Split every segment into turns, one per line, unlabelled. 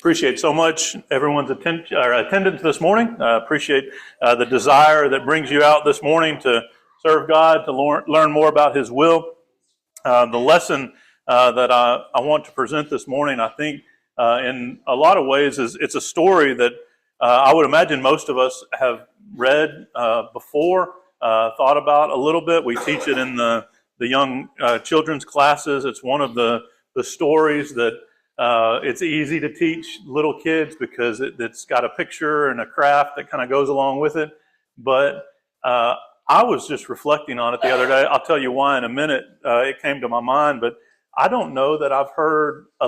Appreciate so much everyone's attendance this morning. Appreciate the desire that brings you out this morning to serve God, to learn more about His will. The lesson that I want to present this morning, I think, in a lot of ways, it's a story that I would imagine most of us have read before, thought about a little bit. We teach it in the young children's classes. It's one of the stories that it's easy to teach little kids because it's got a picture and a craft that kind of goes along with it. But I was just reflecting on it the other day. I'll tell you why in a minute. It came to my mind, but I don't know that I've heard a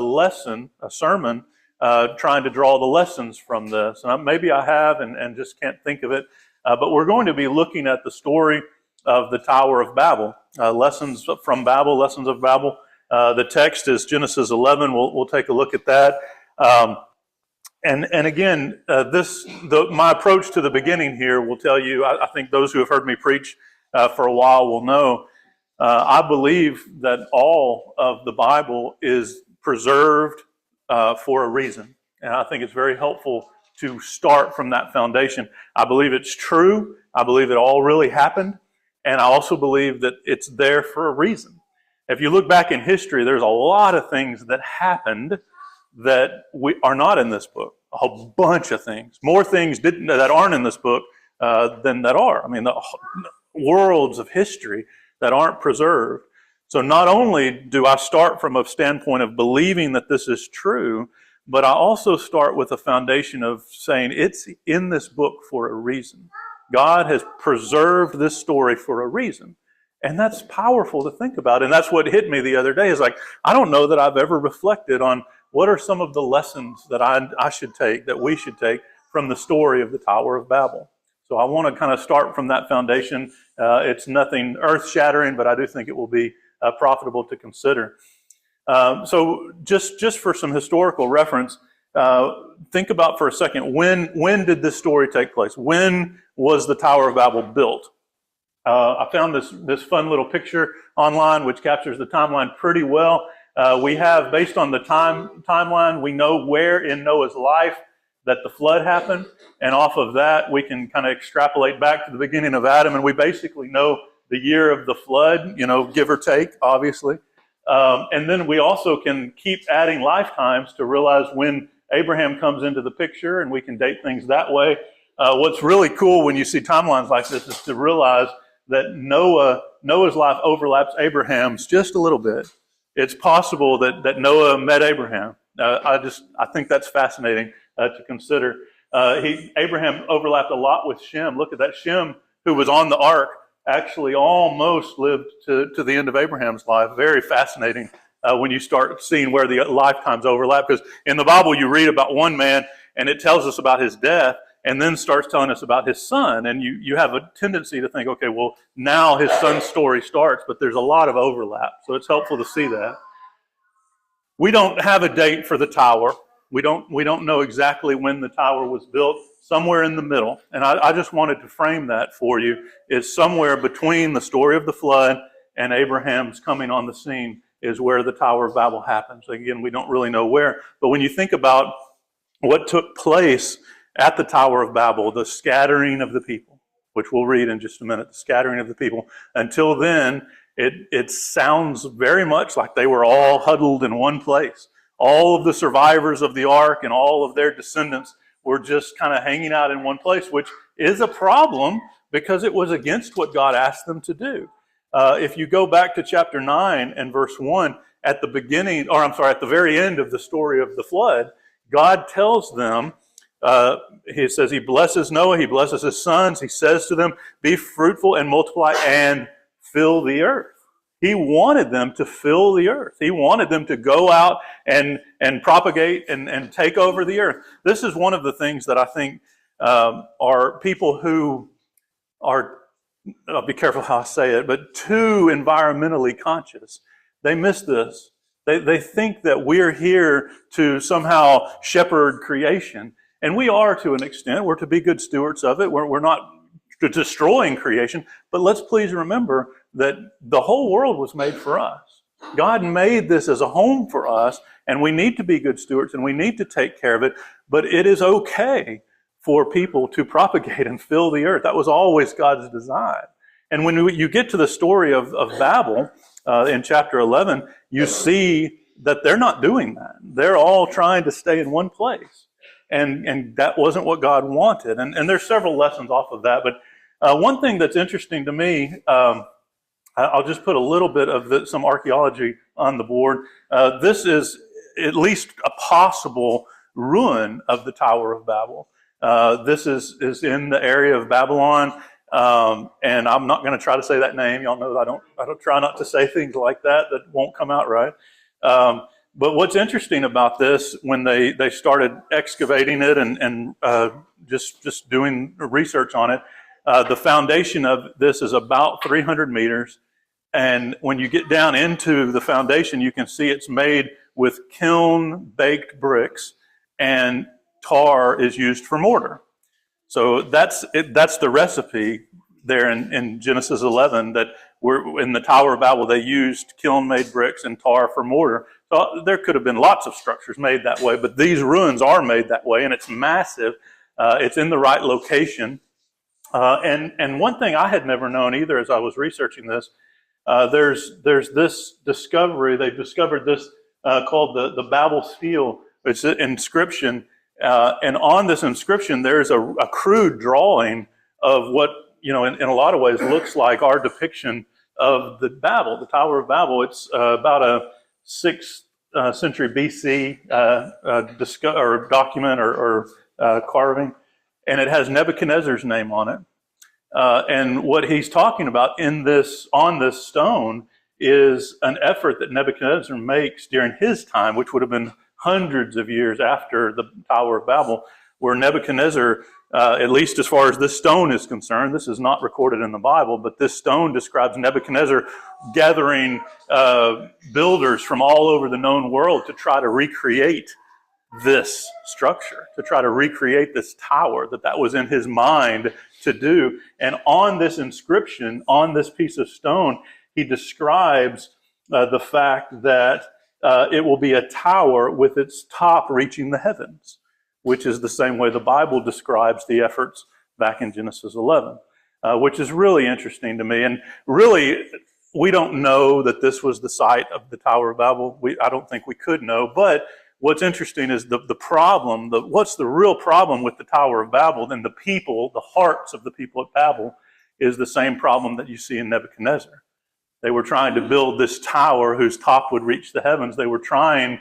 sermon, trying to draw the lessons from this. And maybe I have and just can't think of it. But we're going to be looking at the story of the Tower of Babel, lessons from Babel, lessons of Babel. The text is Genesis 11. We'll take a look at that. And again, my approach to the beginning here will tell you, I think those who have heard me preach for a while will know, I believe that all of the Bible is preserved for a reason. And I think it's very helpful to start from that foundation. I believe it's true. I believe it all really happened. And I also believe that it's there for a reason. If you look back in history, there's a lot of things that happened that are not in this book. A whole bunch of things. More things that aren't in this book than that are. I mean, the worlds of history that aren't preserved. So not only do I start from a standpoint of believing that this is true, but I also start with a foundation of saying it's in this book for a reason. God has preserved this story for a reason. And that's powerful to think about. And that's what hit me the other day is like, I don't know that I've ever reflected on what are some of the lessons that I should take, that we should take from the story of the Tower of Babel. So I want to kind of start from that foundation. It's nothing earth-shattering, but I do think it will be profitable to consider. So just for some historical reference, think about for a second, when did this story take place? When was the Tower of Babel built? I found this fun little picture online which captures the timeline pretty well. We have, based on the timeline, we know where in Noah's life that the flood happened. And off of that, we can kind of extrapolate back to the beginning of Adam. And we basically know the year of the flood, give or take, obviously. And then we also can keep adding lifetimes to realize when Abraham comes into the picture, and we can date things that way. What's really cool when you see timelines like this is to realize that Noah's life overlaps Abraham's just a little bit. It's possible that Noah met Abraham. I think that's fascinating to consider. Abraham overlapped a lot with Shem. Look at that. Shem, who was on the ark, actually almost lived to the end of Abraham's life. Very fascinating when you start seeing where the lifetimes overlap. Because in the Bible, you read about one man, and it tells us about his death, and then starts telling us about his son. And you have a tendency to think, okay, well, now his son's story starts, but there's a lot of overlap. So it's helpful to see that. We don't have a date for the tower. We don't know exactly when the tower was built, somewhere in the middle. And I just wanted to frame that for you. It's somewhere between the story of the flood and Abraham's coming on the scene is where the Tower of Babel happens. Again, we don't really know where. But when you think about what took place at the Tower of Babel, the scattering of the people, which we'll read in just a minute, the scattering of the people. Until then, it sounds very much like they were all huddled in one place. All of the survivors of the ark and all of their descendants were just kind of hanging out in one place, which is a problem because it was against what God asked them to do. If you go back to chapter 9 and verse 1, at the very end of the story of the flood, God tells them, he says he blesses Noah, he blesses his sons, he says to them, be fruitful and multiply and fill the earth. He wanted them to fill the earth. He wanted them to go out and propagate and take over the earth. This is one of the things that I think are people who are, I'll be careful how I say it, but too environmentally conscious. They miss this. They think that we're here to somehow shepherd creation. And we are to an extent. We're to be good stewards of it. We're not destroying creation. But let's please remember that the whole world was made for us. God made this as a home for us, and we need to be good stewards, and we need to take care of it, but it is okay for people to propagate and fill the earth. That was always God's design. And when you get to the story of Babel in chapter 11, you see that they're not doing that. They're all trying to stay in one place. And that wasn't what God wanted. And there's several lessons off of that. But one thing that's interesting to me, I'll just put a little bit of some archaeology on the board. This is at least a possible ruin of the Tower of Babel. This is in the area of Babylon. And I'm not going to try to say that name. Y'all know that I don't try not to say things like that won't come out right. But what's interesting about this, when they started excavating it and just doing research on it, the foundation of this is about 300 meters. And when you get down into the foundation, you can see it's made with kiln-baked bricks, and tar is used for mortar. So that's the recipe there in Genesis 11, that we're in the Tower of Babel. They used kiln-made bricks and tar for mortar. So there could have been lots of structures made that way, but these ruins are made that way, and it's massive. It's in the right location. And one thing I had never known either as I was researching this, there's this discovery. They discovered this called the Babel Stele. It's an inscription. And on this inscription, there's a crude drawing of what, in a lot of ways looks like our depiction of the Tower of Babel. It's about a 6th century BC document or carving, and it has Nebuchadnezzar's name on it. And what he's talking about on this stone is an effort that Nebuchadnezzar makes during his time, which would have been hundreds of years after the Tower of Babel, where Nebuchadnezzar, at least as far as this stone is concerned, this is not recorded in the Bible, but this stone describes Nebuchadnezzar gathering builders from all over the known world to try to recreate this structure, to try to recreate this tower, that was in his mind to do. And on this inscription, on this piece of stone, he describes the fact that it will be a tower with its top reaching the heavens, which is the same way the Bible describes the efforts back in Genesis 11, which is really interesting to me. And really, we don't know that this was the site of the Tower of Babel. I don't think we could know. But what's interesting is the problem, what's the real problem with the Tower of Babel and the people, the hearts of the people at Babel, is the same problem that you see in Nebuchadnezzar. They were trying to build this tower whose top would reach the heavens. They were trying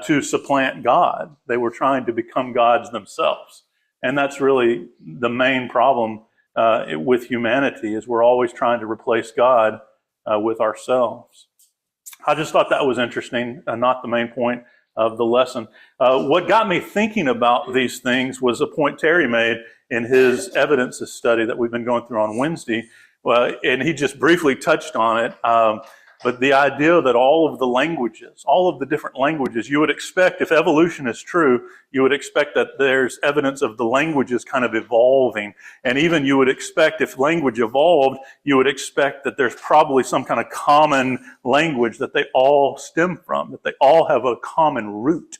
to supplant God. They were trying to become gods themselves. And that's really the main problem with humanity, is we're always trying to replace God with ourselves. I just thought that was interesting, not the main point of the lesson. What got me thinking about these things was a point Terry made in his evidences study that we've been going through on Wednesday. And he just briefly touched on it, but the idea that all of the different languages, you would expect, if evolution is true, you would expect that there's evidence of the languages kind of evolving. And even you would expect, if language evolved, you would expect that there's probably some kind of common language that they all stem from, that they all have a common root.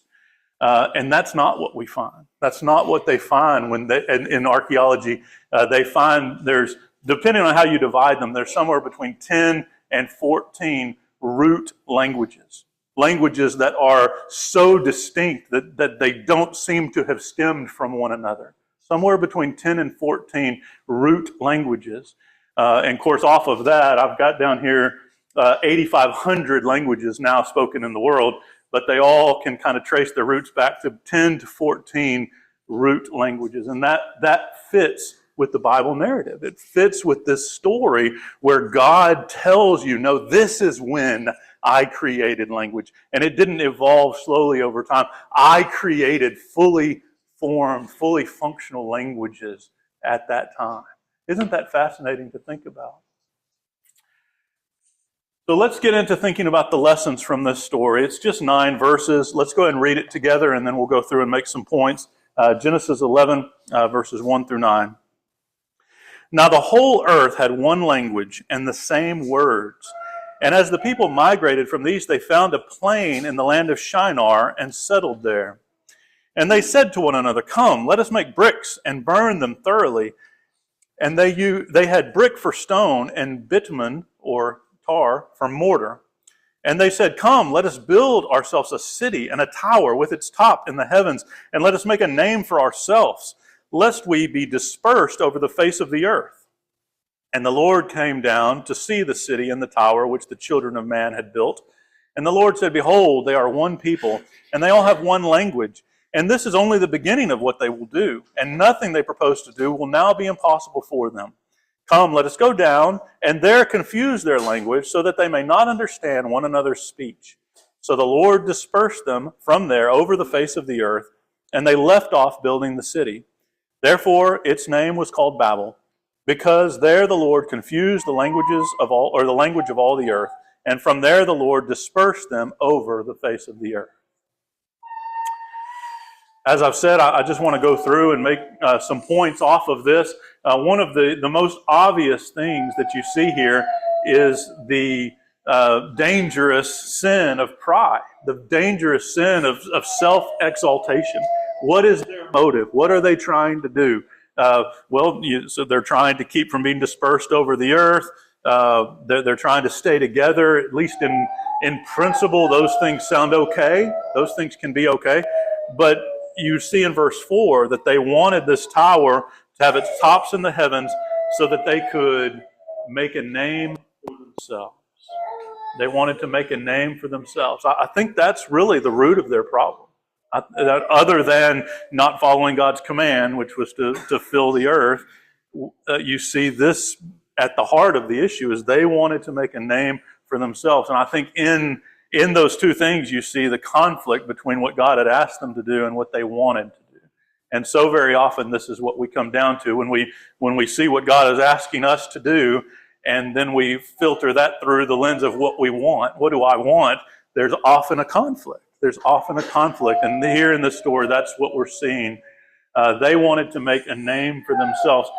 And that's not what we find. That's not what they find when in archaeology. They find depending on how you divide them, there's somewhere between 10 and 14 root languages. Languages that are so distinct that they don't seem to have stemmed from one another. Somewhere between 10 and 14 root languages. And of course, off of that, I've got down here 8,500 languages now spoken in the world, but they all can kind of trace their roots back to 10 to 14 root languages. And that fits with the Bible narrative. It fits with this story where God tells you, no, this is when I created language. And it didn't evolve slowly over time. I created fully formed, fully functional languages at that time. Isn't that fascinating to think about? So let's get into thinking about the lessons from this story. It's just 9 verses. Let's go ahead and read it together, and then we'll go through and make some points. Genesis 11, verses 1 through 9. Now the whole earth had one language and the same words. And as the people migrated from the east, they found a plain in the land of Shinar and settled there. And they said to one another, "Come, let us make bricks and burn them thoroughly." And they had brick for stone and bitumen or tar for mortar. And they said, "Come, let us build ourselves a city and a tower with its top in the heavens, and let us make a name for ourselves, lest we be dispersed over the face of the earth." And the Lord came down to see the city and the tower which the children of man had built. And the Lord said, "Behold, they are one people, and they all have one language. And this is only the beginning of what they will do, and nothing they propose to do will now be impossible for them. Come, let us go down, and there confuse their language, so that they may not understand one another's speech." So the Lord dispersed them from there over the face of the earth, and they left off building the city. Therefore its name was called Babel, because there the Lord confused the languages of all, or the language of all the earth, and from there the Lord dispersed them over the face of the earth. As I've said, I just want to go through and make some points off of this. One of the most obvious things that you see here is the dangerous sin of pride, the dangerous sin of self-exaltation. What is their motive? What are they trying to do? So they're trying to keep from being dispersed over the earth. They're trying to stay together, at least in principle. Those things sound okay. Those things can be okay. But you see in verse 4 that they wanted this tower to have its tops in the heavens so that they could make a name for themselves. They wanted to make a name for themselves. I think that's really the root of their problem. Other than not following God's command, which was to fill the earth, you see this at the heart of the issue is they wanted to make a name for themselves. And I think in those two things, you see the conflict between what God had asked them to do and what they wanted to do. And so very often, this is what we come down to when we see what God is asking us to do, and then we filter that through the lens of what we want. What do I want? There's often a conflict. There's often a conflict. And here in this story, that's what we're seeing. They wanted to make a name for themselves.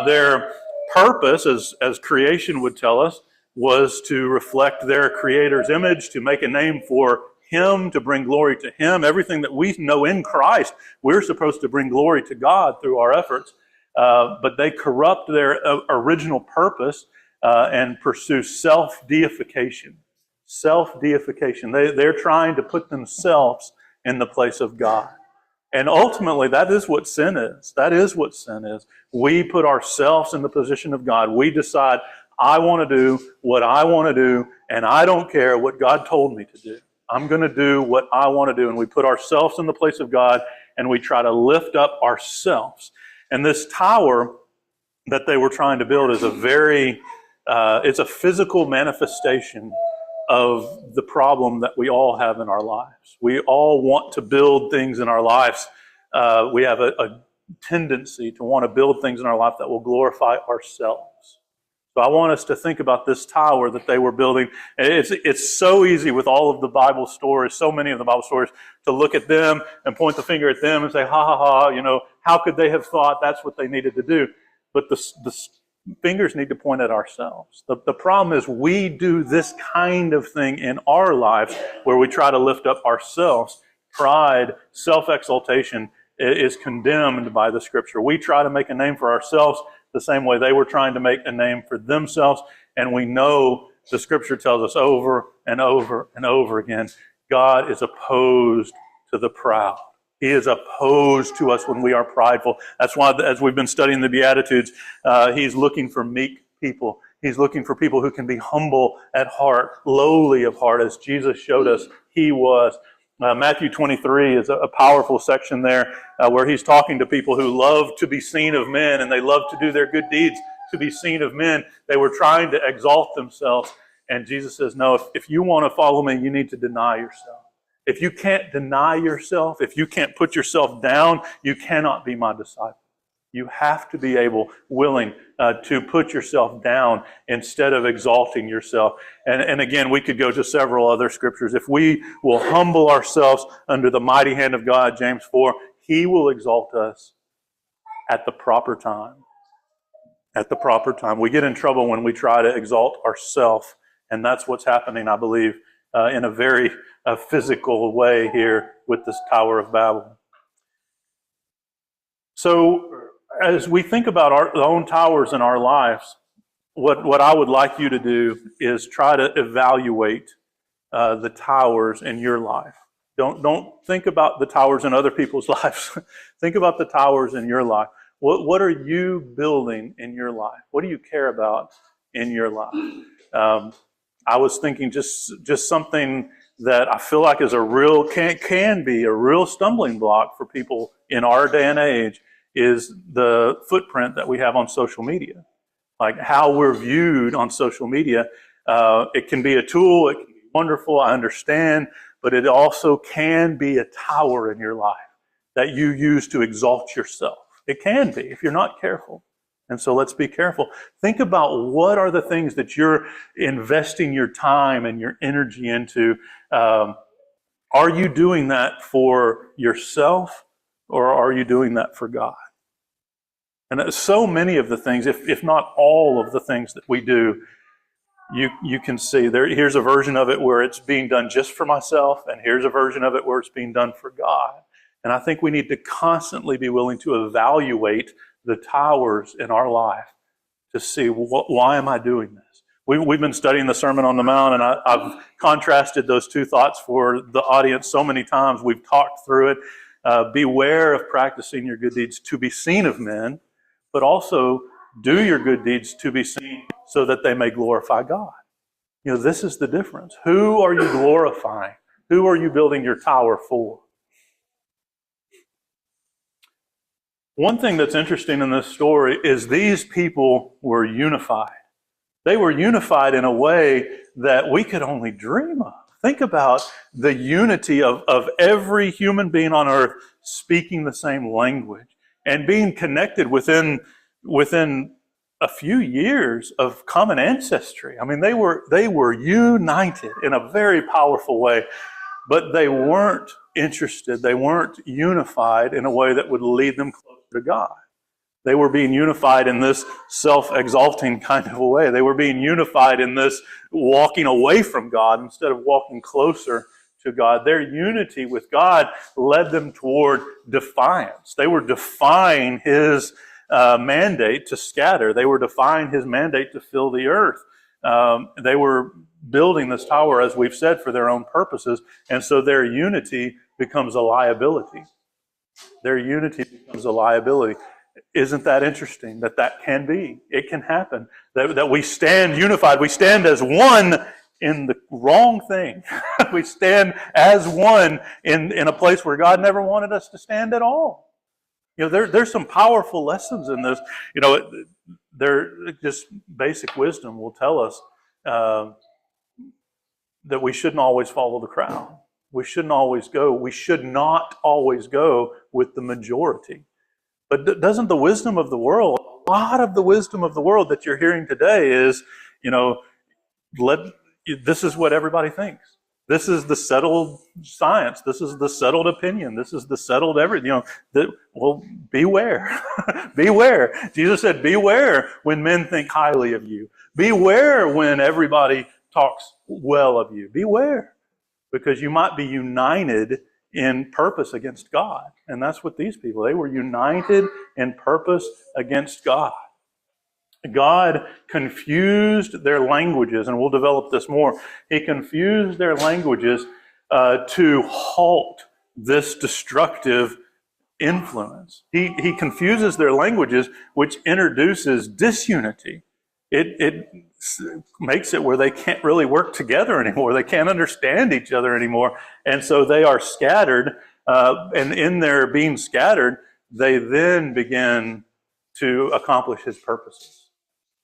Their purpose, as creation would tell us, was to reflect their Creator's image, to make a name for Him, to bring glory to Him. Everything that we know in Christ, we're supposed to bring glory to God through our efforts. But they corrupt their original purpose and pursue self-deification. Self-deification. They're trying to put themselves in the place of God. And ultimately, that is what sin is. That is what sin is. We put ourselves in the position of God. We decide, I want to do what I want to do, and I don't care what God told me to do. I'm going to do what I want to do. And we put ourselves in the place of God, and we try to lift up ourselves. And this tower that they were trying to build is it's a physical manifestation of the problem that we all have in our lives. We all want to build things in our lives. We have a tendency to want to build things in our life that will glorify ourselves. So I want us to think about this tower that they were building. It's so easy with all of the Bible stories, so many of the Bible stories, to look at them and point the finger at them and say, ha, ha, ha, how could they have thought that's what they needed to do? But the fingers need to point at ourselves. The problem is we do this kind of thing in our lives where we try to lift up ourselves. Pride, self-exaltation is condemned by the Scripture. We try to make a name for ourselves the same way they were trying to make a name for themselves. And we know the Scripture tells us over and over and over again, God is opposed to the proud. He is opposed to us when we are prideful. That's why, as we've been studying the Beatitudes, He's looking for meek people. He's looking for people who can be humble at heart, lowly of heart, as Jesus showed us He was. Matthew 23 is a powerful section there where He's talking to people who love to be seen of men, and they love to do their good deeds to be seen of men. They were trying to exalt themselves. And Jesus says, no, if you want to follow me, you need to deny yourself. If you can't deny yourself, if you can't put yourself down, you cannot be my disciple. You have to be willing to put yourself down instead of exalting yourself. And again, we could go to several other scriptures. If we will humble ourselves under the mighty hand of God, James 4, He will exalt us at the proper time. At the proper time. We get in trouble when we try to exalt ourselves And that's what's happening, I believe, in a very physical way here with this Tower of Babel. So as we think about our own towers in our lives, what I would like you to do is try to evaluate the towers in your life. Don't think about the towers in other people's lives. Think about the towers in your life. What are you building in your life? What do you care about in your life? I was thinking just something that I feel like is a real can be a real stumbling block for people in our day and age is the footprint that we have on social media. Like how we're viewed on social media. It can be a tool, it can be wonderful, I understand, but it also can be a tower in your life that you use to exalt yourself. It can be if you're not careful. And so let's be careful. Think about what are the things that you're investing your time and your energy into. Are you doing that for yourself or are you doing that for God? And so many of the things, if not all of the things that we do, you can see here's a version of it where it's being done just for myself, and here's a version of it where it's being done for God. And I think we need to constantly be willing to evaluate the towers in our life to see why am I doing this? We've been studying the Sermon on the Mount, and I've contrasted those two thoughts for the audience so many times. We've talked through it. Beware of practicing your good deeds to be seen of men, but also do your good deeds to be seen so that they may glorify God. This is the difference. Who are you glorifying? Who are you building your tower for? One thing that's interesting in this story is these people were unified. They were unified in a way that we could only dream of. Think about the unity of every human being on earth speaking the same language and being connected within a few years of common ancestry. I mean, they were united in a very powerful way, but they weren't interested. They weren't unified in a way that would lead them closer to God. They were being unified in this self-exalting kind of a way. They were being unified in this walking away from God instead of walking closer to God. Their unity with God led them toward defiance. They were defying His mandate to scatter. They were defying His mandate to fill the earth. They were building this tower, as we've said, for their own purposes, and so their unity becomes a liability. Their unity becomes a liability. Isn't that interesting that can be? It can happen. That we stand unified. We stand as one in the wrong thing. We stand as one in a place where God never wanted us to stand at all. There's some powerful lessons in this. Just basic wisdom will tell us that we shouldn't always follow the crowd. We should not always go with the majority. But doesn't the wisdom of the world, a lot of the wisdom of the world that you're hearing today is, this is what everybody thinks. This is the settled science. This is the settled opinion. This is the settled everything. Beware. Beware. Jesus said, beware when men think highly of you. Beware when everybody talks well of you. Beware. Because you might be united in purpose against God. And that's what these people, they were united in purpose against God. God confused their languages, and we'll develop this more. He confused their languages to halt this destructive influence. He confuses their languages, which introduces disunity. It makes it where they can't really work together anymore. They can't understand each other anymore. And so they are scattered. And in their being scattered, they then begin to accomplish His purposes.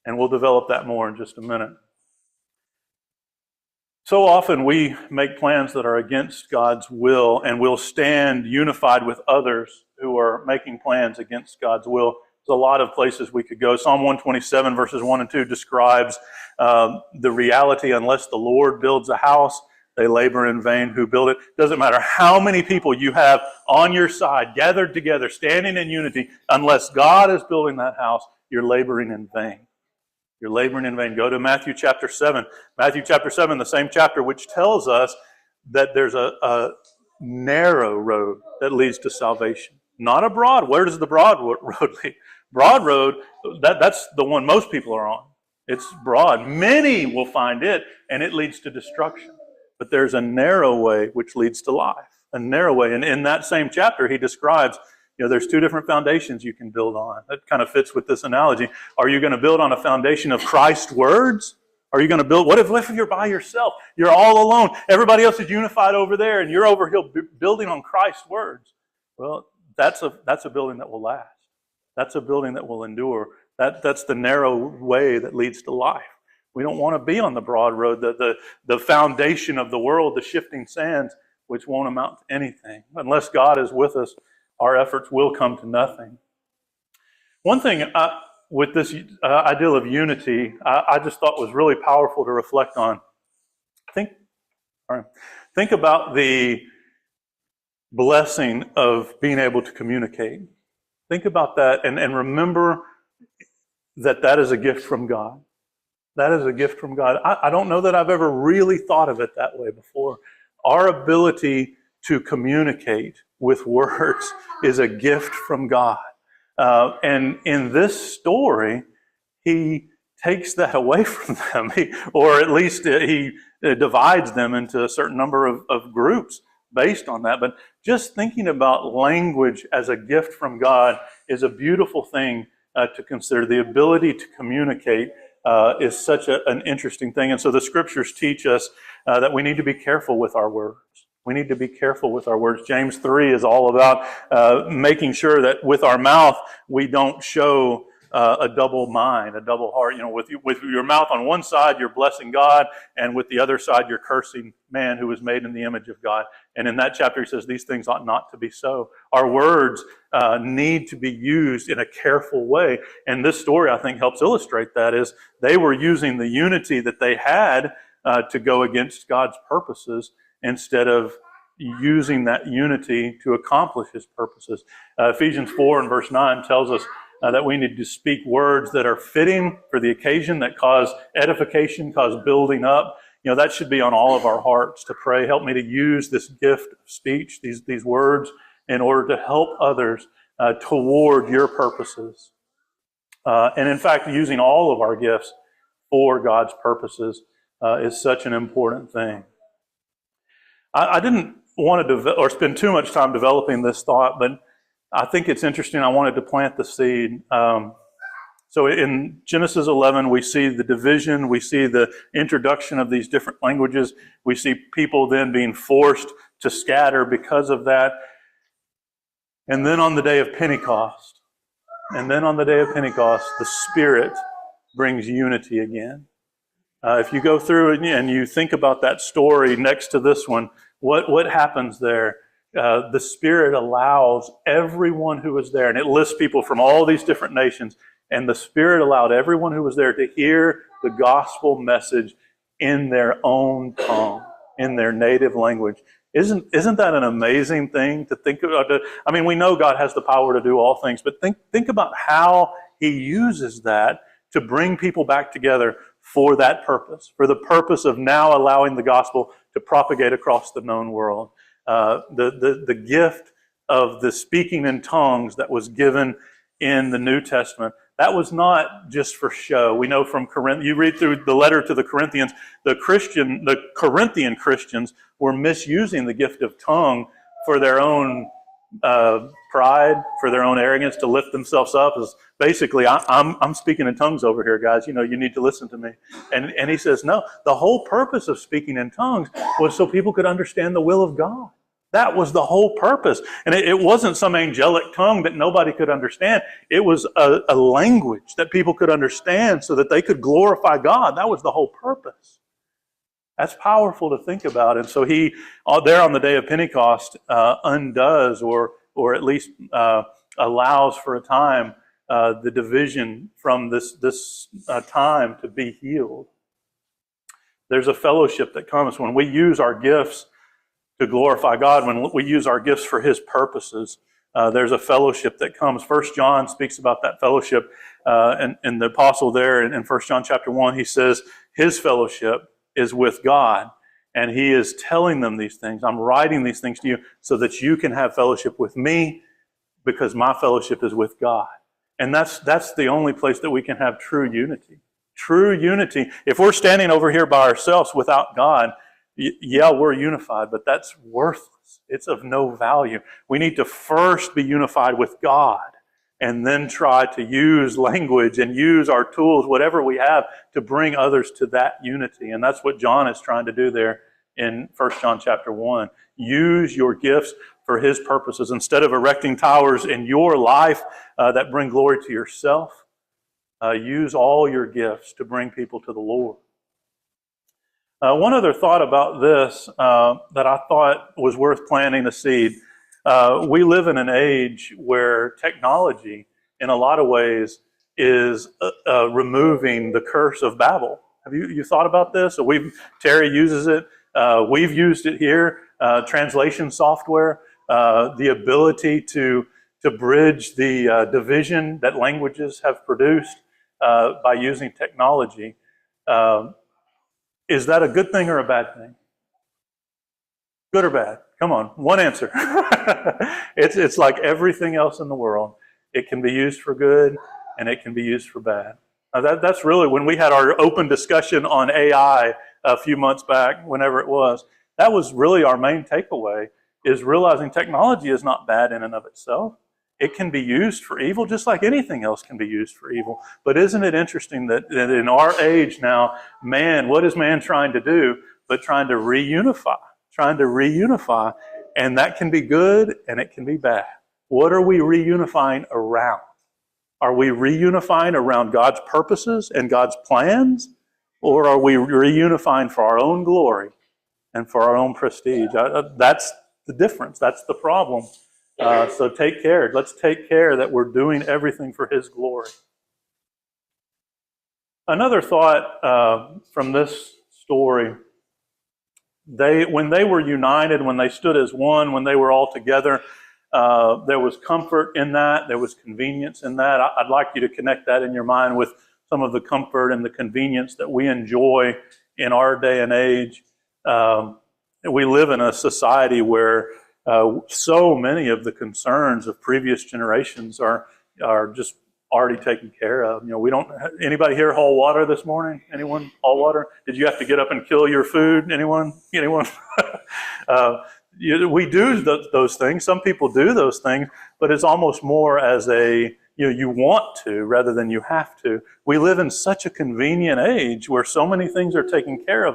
And we'll develop that more in just a minute. So often we make plans that are against God's will, and we'll stand unified with others who are making plans against God's will. There's a lot of places we could go. Psalm 127 verses 1 and 2 describes the reality, unless the Lord builds a house, they labor in vain who build it. Doesn't matter how many people you have on your side, gathered together, standing in unity, unless God is building that house, you're laboring in vain. You're laboring in vain. Go to Matthew chapter 7. Matthew chapter 7, the same chapter, which tells us that there's a narrow road that leads to salvation. Not a broad. Where does the broad road lead? Broad road, that's the one most people are on. It's broad. Many will find it, and it leads to destruction. But there's a narrow way which leads to life. A narrow way. And in that same chapter, he describes, there's two different foundations you can build on. That kind of fits with this analogy. Are you going to build on a foundation of Christ's words? Are you going to build, what if you're by yourself? You're all alone. Everybody else is unified over there, and you're over here building on Christ's words. Well, that's a building that will last. That's a building that will endure. That's the narrow way that leads to life. We don't want to be on the broad road, the foundation of the world, the shifting sands, which won't amount to anything. Unless God is with us, our efforts will come to nothing. One thing with this ideal of unity, I just thought was really powerful to reflect on. Think about the blessing of being able to communicate. Think about that and remember that is a gift from God. That is a gift from God. I don't know that I've ever really thought of it that way before. Our ability to communicate with words is a gift from God. And in this story, he takes that away from them, or at least he divides them into a certain number of groups based on that. But just thinking about language as a gift from God is a beautiful thing to consider. The ability to communicate is such an interesting thing. And so the scriptures teach us that we need to be careful with our words. We need to be careful with our words. James 3 is all about making sure that with our mouth we don't show a double mind, a double heart. With your mouth on one side, you're blessing God, and with the other side, you're cursing man who was made in the image of God. And in that chapter, he says these things ought not to be so. Our words need to be used in a careful way. And this story, I think, helps illustrate that. Is they were using the unity that they had to go against God's purposes, instead of using that unity to accomplish his purposes. Ephesians 4 and verse 9 tells us that we need to speak words that are fitting for the occasion, that cause edification, cause building up. That should be on all of our hearts to pray. Help me to use this gift of speech, these words, in order to help others toward your purposes. And in fact, using all of our gifts for God's purposes is such an important thing. I didn't want to spend too much time developing this thought, but I think it's interesting. I wanted to plant the seed. So in Genesis 11, we see the division. We see the introduction of these different languages. We see people then being forced to scatter because of that. And then on the day of Pentecost, the Spirit brings unity again. If you go through and you think about that story next to this one, what happens there? The Spirit allows everyone who was there, and it lists people from all these different nations, and the Spirit allowed everyone who was there to hear the gospel message in their own tongue, in their native language. Isn't that an amazing thing to think about? I mean, we know God has the power to do all things, but think about how he uses that to bring people back together for that purpose, for the purpose of now allowing the gospel to propagate across the known world. The gift of the speaking in tongues that was given in the New Testament, that was not just for show. We know from you read through the letter to the Corinthians, the Corinthian Christians were misusing the gift of tongue for their own pride, for their own arrogance, to lift themselves up. As basically, I'm speaking in tongues over here, guys. You need to listen to me. And he says, no, the whole purpose of speaking in tongues was so people could understand the will of God. That was the whole purpose. And it wasn't some angelic tongue that nobody could understand. It was a language that people could understand so that they could glorify God. That was the whole purpose. That's powerful to think about. And so he, there on the day of Pentecost, undoes or at least allows for a time the division from this time to be healed. There's a fellowship that comes when we use our gifts to glorify God, when we use our gifts for his purposes. There's a fellowship that comes. 1 John speaks about that fellowship, and the apostle there in 1 John chapter 1, he says his fellowship is with God, and he is telling them these things. I'm writing these things to you so that you can have fellowship with me, because my fellowship is with God. And that's the only place that we can have true unity. True unity. If we're standing over here by ourselves without God, yeah, we're unified, but that's worthless. It's of no value. We need to first be unified with God and then try to use language and use our tools, whatever we have, to bring others to that unity. And that's what John is trying to do there in 1 John chapter 1. Use your gifts for his purposes. Instead of erecting towers in your life that bring glory to yourself, use all your gifts to bring people to the Lord. One other thought about this that I thought was worth planting a seed. We live in an age where technology, in a lot of ways, is removing the curse of Babel. Have you thought about this? So Terry uses it. We've used it here. Translation software, the ability to bridge the division that languages have produced by using technology. Is that a good thing or a bad thing? Good or bad? Come on, one answer. It's like everything else in the world. It can be used for good and it can be used for bad. That's really, when we had our open discussion on AI a few months back, whenever it was, that was really our main takeaway, is realizing technology is not bad in and of itself. It can be used for evil, just like anything else can be used for evil. But isn't it interesting that in our age now, what is man trying to do but trying to reunify? And that can be good and it can be bad. What are we reunifying around? Are we reunifying around God's purposes and God's plans? Or are we reunifying for our own glory and for our own prestige? That's the difference. That's the problem. So take care. Let's take care that we're doing everything for his glory. Another thought from this story, when they were united, when they stood as one, when they were all together, there was comfort in that. There was convenience in that. I'd like you to connect that in your mind with some of the comfort and the convenience that we enjoy in our day and age. We live in a society where so many of the concerns of previous generations are just already taken care of. We don't. Anybody here haul water this morning? Anyone haul water? Did you have to get up and kill your food? Anyone? We do those things. Some people do those things, but it's almost more as you want to rather than you have to. We live in such a convenient age where so many things are taken care of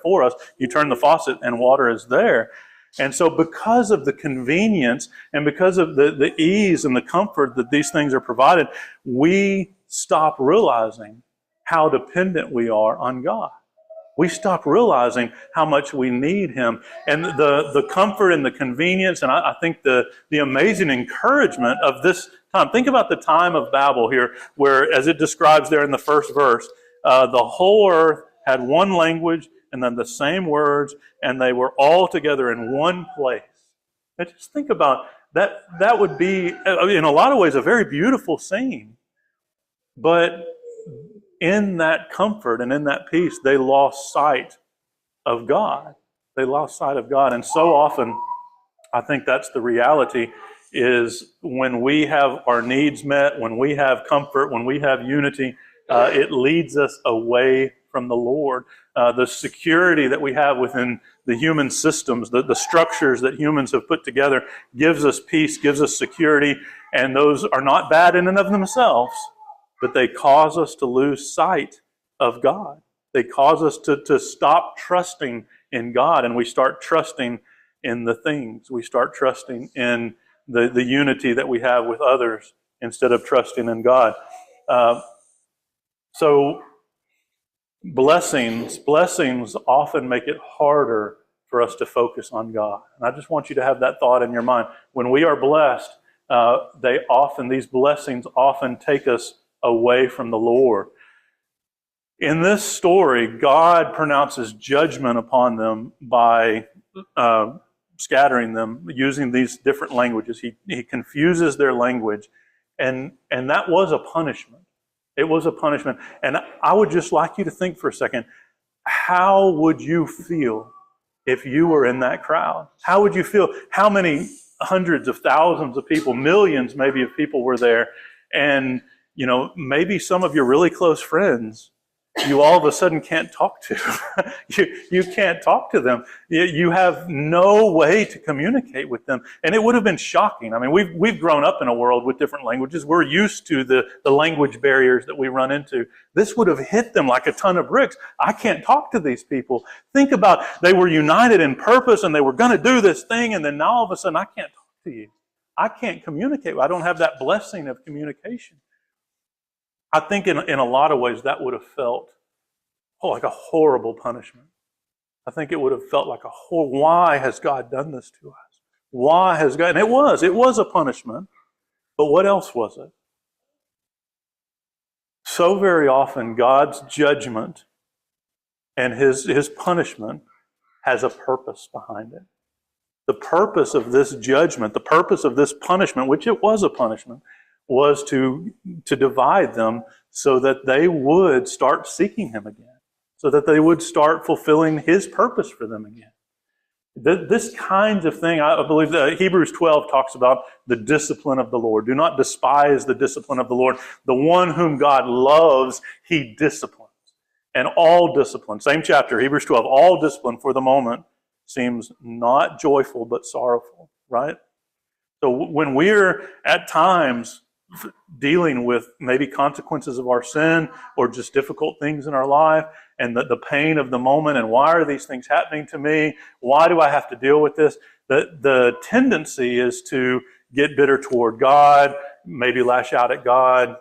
for us. You turn the faucet and water is there. And so because of the convenience and because of the ease and the comfort that these things are provided, we stop realizing how dependent we are on God. We stop realizing how much we need him. And the comfort and the convenience, and I think the amazing encouragement of this time. Think about the time of Babel here, where, as it describes there in the first verse, the whole earth had one language and then the same words, and they were all together in one place. And just think about that. That would be, in a lot of ways, a very beautiful scene. But in that comfort and in that peace, they lost sight of God. They lost sight of God. And so often, I think that's the reality, is when we have our needs met, when we have comfort, when we have unity, it leads us away from the Lord. The security that we have within the human systems, the structures that humans have put together, gives us peace, gives us security, and those are not bad in and of themselves, but they cause us to lose sight of God. They cause us to stop trusting in God, and we start trusting in the things. We start trusting in the unity that we have with others instead of trusting in God. So blessings often make it harder for us to focus on God. And I just want you to have that thought in your mind. When we are blessed, these blessings often take us away from the Lord. In this story, God pronounces judgment upon them by scattering them using these different languages. He confuses their language, and that was a punishment. It was a punishment. And I would just like you to think for a second, how would you feel if you were in that crowd? How would you feel? How many hundreds of thousands of people, millions maybe of people were there, and maybe some of your really close friends you all of a sudden can't talk to. you can't talk to them. You have no way to communicate with them. And it would have been shocking. I mean, we've grown up in a world with different languages. We're used to the language barriers that we run into. This would have hit them like a ton of bricks. I can't talk to these people. Think about, they were united in purpose and they were going to do this thing, and then now all of a sudden I can't talk to you. I can't communicate. I don't have that blessing of communication. I think in a lot of ways that would have felt like a horrible punishment. I think it would have felt like why has God done this to us? Why has God? And it was a punishment. But what else was it? So very often God's judgment and his punishment has a purpose behind it. The purpose of this judgment, the purpose of this punishment, which it was a punishment, was to divide them so that they would start seeking him again, so that they would start fulfilling his purpose for them again. This kind of thing, I believe that Hebrews 12 talks about the discipline of the Lord. Do not despise the discipline of the Lord. The one whom God loves, he disciplines. And all discipline, same chapter, Hebrews 12, all discipline for the moment seems not joyful but sorrowful, right? So when we're at times dealing with maybe consequences of our sin or just difficult things in our life and the pain of the moment, and why are these things happening to me? Why do I have to deal with this? The tendency is to get bitter toward God, maybe lash out at God.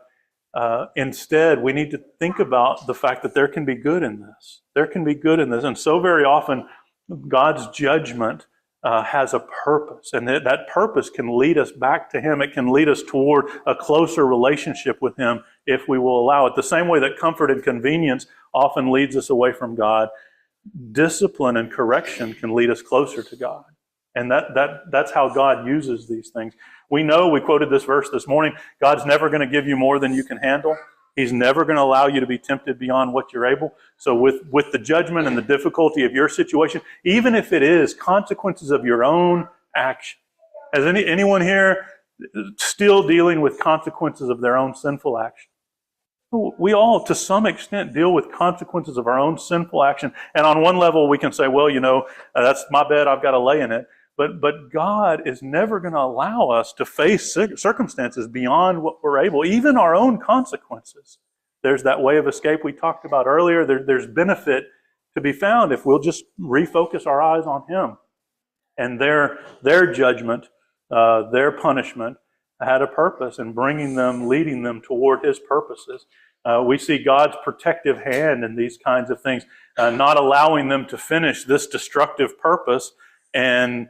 Instead, we need to think about the fact that there can be good in this. There can be good in this. And so very often, God's judgment has a purpose, and that purpose can lead us back to him. It can lead us toward a closer relationship with him if we will allow it. The same way that comfort and convenience often leads us away from God, discipline and correction can lead us closer to God. And that's how God uses these things. We know, we quoted this verse this morning, God's never going to give you more than you can handle. He's never going to allow you to be tempted beyond what you're able. So with the judgment and the difficulty of your situation, even if it is consequences of your own action. Has anyone here still dealing with consequences of their own sinful action? We all, to some extent, deal with consequences of our own sinful action. And on one level, we can say, well, that's my bed, I've got to lay in it. But God is never going to allow us to face circumstances beyond what we're able, even our own consequences. There's that way of escape we talked about earlier. There's benefit to be found if we'll just refocus our eyes on him. And their judgment, their punishment had a purpose in leading them toward his purposes. We see God's protective hand in these kinds of things, not allowing them to finish this destructive purpose and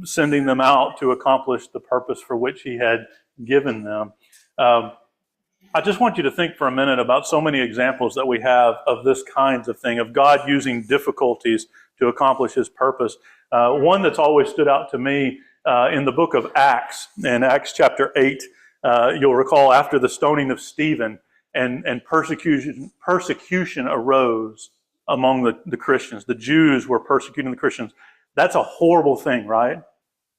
sending them out to accomplish the purpose for which he had given them. I just want you to think for a minute about so many examples that we have of this kinds of thing, of God using difficulties to accomplish his purpose. One that's always stood out to me in the book of Acts, in Acts chapter 8, you'll recall after the stoning of Stephen, and persecution arose among the Christians. The Jews were persecuting the Christians. That's a horrible thing, right?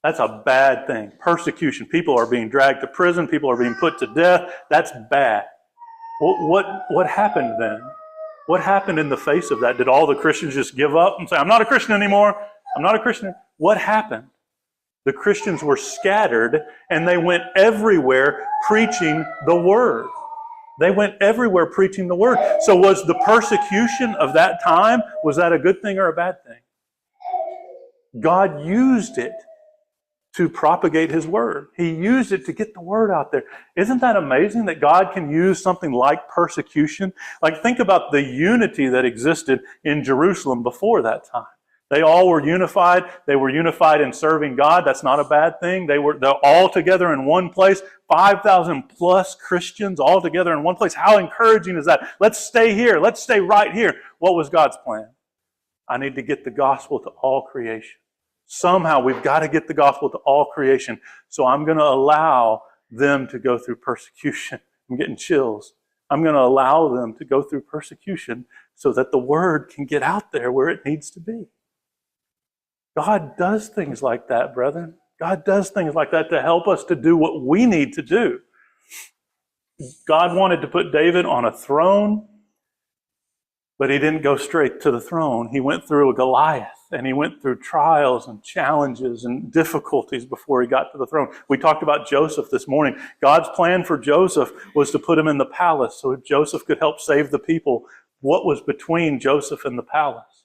That's a bad thing. Persecution. People are being dragged to prison. People are being put to death. That's bad. What happened then? What happened in the face of that? Did all the Christians just give up and say, I'm not a Christian anymore? I'm not a Christian? What happened? The Christians were scattered and they went everywhere preaching the word. They went everywhere preaching the word. So was the persecution of that time, was that a good thing or a bad thing? God used it to propagate his word. He used it to get the word out there. Isn't that amazing that God can use something like persecution? Like, think about the unity that existed in Jerusalem before that time. They all were unified. They were unified in serving God. That's not a bad thing. They're all together in one place. 5,000 plus Christians all together in one place. How encouraging is that? Let's stay here. Let's stay right here. What was God's plan? I need to get the gospel to all creation Somehow we've got to get the gospel to all creation. So I'm going to allow them to go through persecution. I'm getting chills. I'm going to allow them to go through persecution so that the word can get out there where it needs to be. God does things like that, brethren. God does things like that to help us to do what we need to do. God wanted to put David on a throne, but he didn't go straight to the throne. He went through a Goliath, and he went through trials and challenges and difficulties before he got to the throne. We talked about Joseph this morning. God's plan for Joseph was to put him in the palace so Joseph could help save the people. What was between Joseph and the palace?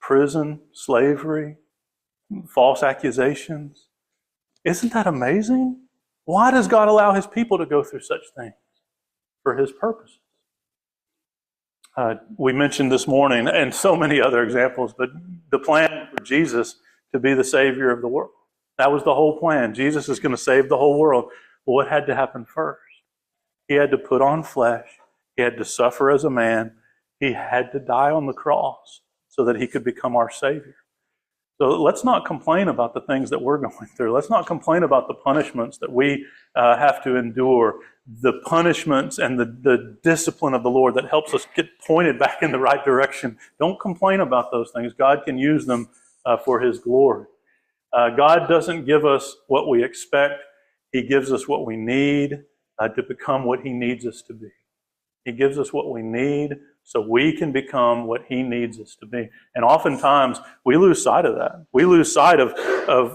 Prison, slavery, false accusations. Isn't that amazing? Why does God allow his people to go through such things? For his purposes. We mentioned this morning, and so many other examples, but the plan for Jesus to be the Savior of the world. That was the whole plan. Jesus is going to save the whole world. But what had to happen first? He had to put on flesh. He had to suffer as a man. He had to die on the cross so that he could become our Savior. So let's not complain about the things that we're going through. Let's not complain about the punishments that we have to endure, the punishments and the discipline of the Lord that helps us get pointed back in the right direction. Don't complain about those things. God can use them for his glory. God doesn't give us what we expect. He gives us what we need to become what he needs us to be. He gives us what we need so we can become what he needs us to be. And oftentimes, we lose sight of that. We lose sight of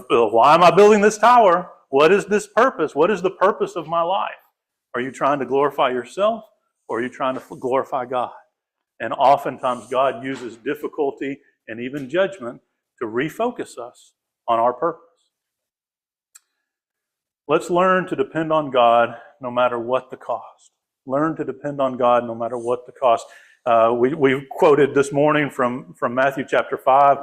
why am I building this tower? What is this purpose? What is the purpose of my life? Are you trying to glorify yourself, or are you trying to glorify God? And oftentimes, God uses difficulty and even judgment to refocus us on our purpose. Let's learn to depend on God no matter what the cost. Learn to depend on God no matter what the cost. We quoted this morning from Matthew chapter 5,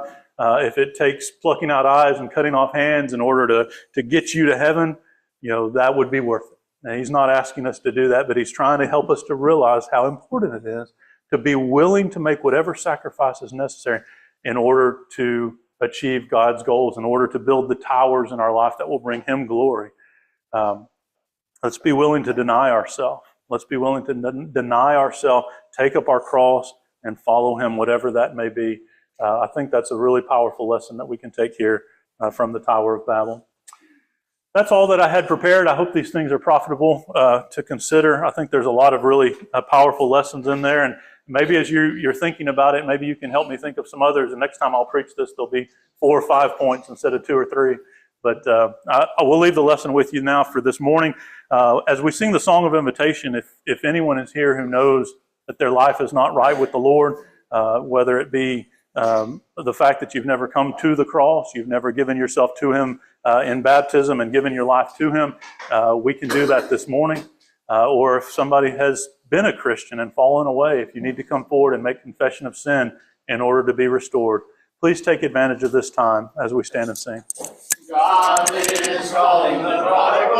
if it takes plucking out eyes and cutting off hands in order to get you to heaven, that would be worth it. Now, he's not asking us to do that, but he's trying to help us to realize how important it is to be willing to make whatever sacrifice is necessary in order to achieve God's goals, in order to build the towers in our life that will bring him glory. Let's be willing to deny ourselves. Let's be willing to deny ourselves, take up our cross, and follow him, whatever that may be. I think that's a really powerful lesson that we can take here from the Tower of Babel. That's all that I had prepared. I hope these things are profitable to consider. I think there's a lot of really powerful lessons in there. And maybe as you're thinking about it, maybe you can help me think of some others. And next time I'll preach this, there'll be 4 or 5 points instead of 2 or 3. But I will leave the lesson with you now for this morning. As we sing the song of invitation, if anyone is here who knows that their life is not right with the Lord, whether it be the fact that you've never come to the cross, you've never given yourself to him in baptism and given your life to him, we can do that this morning. Or if somebody has been a Christian and fallen away, if you need to come forward and make confession of sin in order to be restored, please take advantage of this time as we stand and sing. God is calling the prodigal.